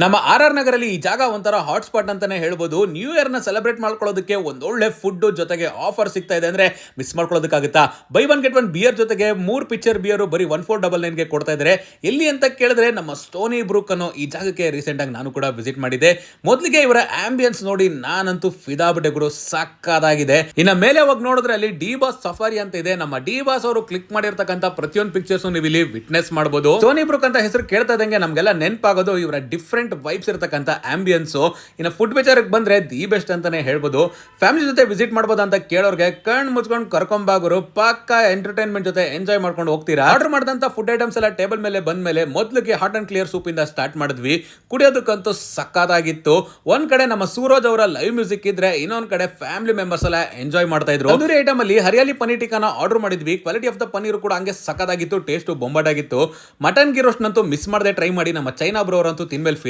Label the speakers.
Speaker 1: ನಮ್ಮ ಆರ್ ನಗರಲ್ಲಿ ಈ ಜಾಗ ಒಂಥರ ಹಾಟ್ಸ್ಪಾಟ್ ಅಂತಾನೆ ಹೇಳ್ಬೋದು. ನ್ಯೂ ಇಯರ್ ನ ಸೆಲೆಬ್ರೇಟ್ ಮಾಡ್ಕೊಳ್ಳೋದಕ್ಕೆ ಒಂದೊಳ್ಳೆ ಫುಡ್ ಜೊತೆಗೆ ಆಫರ್ ಸಿಗ್ತಾ ಇದೆ ಅಂದ್ರೆ ಮಿಸ್ ಮಾಡ್ಕೊಳ್ಳೋದಕ್ಕಾಗುತ್ತಾ? Buy one get one beer ಜೊತೆಗೆ 3 ಪಿಕ್ಚರ್ ಬಿಯರ್ ಬರೀ 1499 ಗೆ ಕೊಡ್ತಾ ಇದ್ದಾರೆ. ಎಲ್ಲಿ ಅಂತ ಕೇಳಿದ್ರೆ ನಮ್ಮ ಸ್ಟೋನಿ ಬ್ರೂಕ್ ಅನ್ನೋ ಈ ಜಾಗಕ್ಕೆ ರೀಸೆಂಟ್ ಆಗಿ ನಾನು ಕೂಡ ವಿಸಿಟ್ ಮಾಡಿದ್ದೆ. ಮೊದಲಿಗೆ ಇವರ ಆಂಬಿಯನ್ಸ್ ನೋಡಿ ನಾನಂತೂ ಫಿದಾ ಬಿಟ್ಟೆ ಗುರು, ಸಕ್ಕತ್ತಾಗಿದೆ. ಇನ್ನ ಮೇಲೆ ಹೋಗಿ ನೋಡಿದ್ರೆ ಅಲ್ಲಿ ಡಿ ಬಾಸ್ ಸಫಾರಿ ಅಂತ ಇದೆ. ನಮ್ಮ ಡಿ ಬಾಸ್ ಅವರು ಕ್ಲಿಕ್ ಮಾಡಿರ್ತಕ್ಕಂಥ ಪ್ರತಿಯೊಂದು ಪಿಕ್ಚರ್ಸ್ ನೀವು ಇಲ್ಲಿ ವಿಟ್ನೆಸ್ ಮಾಡಬಹುದು. ಸ್ಟೋನಿ ಬ್ರೂಕ್ ಅಂತ ಹೆಸರು ಕೇಳ್ತಾ ಇದ್ದಂಗೆ ನಮ್ಗೆಲ್ಲ ನೆನಪಾಗೋದು ಇವರ ಡಿಫ್ರೆಂಟ್ ವೈಬ್ಸ್ ಇರತಕ್ಕಂತ ಆಂಬಿಯನ್ಸ್. ಇನ್ನು ಫುಡ್ ವಿಚಾರಕ್ಕೆ ಬಂದ್ರೆ ದಿ ಬೆಸ್ಟ್ ಅಂತಾನೆ ಹೇಳ್ಬೋದು. ಫ್ಯಾಮಿಲಿ ಜೊತೆ ವಿಸಿಟ್ ಮಾಡಬಹುದು ಅಂತ ಕೇಳೋರ್ಗೆ ಕಣ್ ಮುಚ್ಕೊಂಡು ಕರ್ಕೊಂಬಾಗೋರು ಪಕ್ಕಾ ಎಂಟರ್ಟೈನ್ಮೆಂಟ್ ಜೊತೆ ಎಂಜಾಯ್ ಮಾಡ್ಕೊಂಡು ಹೋಗ್ತೀರಾ. ಆರ್ಡರ್ ಮಾಡಿದಂತ ಫುಡ್ ಐಟಮ್ಸ್ ಎಲ್ಲ ಟೇಬಲ್ ಮೇಲೆ ಬಂದ ಮೇಲೆ ಮೊದಲಿಗೆ ಹಾಟ್ ಅಂಡ್ ಕ್ಲಿಯರ್ ಸೂಪ್ ಇಂದ ಸ್ಟಾರ್ಟ್ ಮಾಡಿದ್ವಿ. ಕುಡಿಯೋದಕ್ಕಂತೂ ಸಕ್ಕತ್ತಾಗಿತ್ತು. ಒಂದ್ ಕಡೆ ನಮ್ಮ ಸೂರಜ್ ಅವರ ಲೈವ್ ಮ್ಯೂಸಿಕ್ ಇದ್ರೆ, ಇನ್ನೊಂದ್ ಕಡೆ ಫ್ಯಾಮಿಲಿ ಮೆಂಬರ್ಸ್ ಎಲ್ಲ ಎಂಜಾಯ್ ಮಾಡ್ತಾ ಇದ್ರು. ತಂದೂರಿ ಐಟಮ್ ಅಲ್ಲಿ ಹರಿಯಾಲಿ ಪನೀರ್ ಟಿಕ್ಕಾನ ಆರ್ಡರ್ ಮಾಡಿದ್ವಿ. ಕ್ವಾಲಿಟಿ ಆಫ್ ದ ಪನೀರ್ ಕೂಡ ಹಂಗೆ ಸಕ್ಕತ್ತಾಗಿತ್ತು, ಟೇಸ್ಟ್ ಬೊಂಬಾಟಾಗಿತ್ತು. ಮಟನ್ ಗಿರೋಸ್ಟ್ ನಂತೂ ಮಿಸ್ ಮಾಡದೆ ಟ್ರೈ ಮಾಡಿ. ನಮ್ಮ ಚೈನಾ ಬ್ರೋ ಅವರಂತೂ ತಿನ್ಮೇಲೆ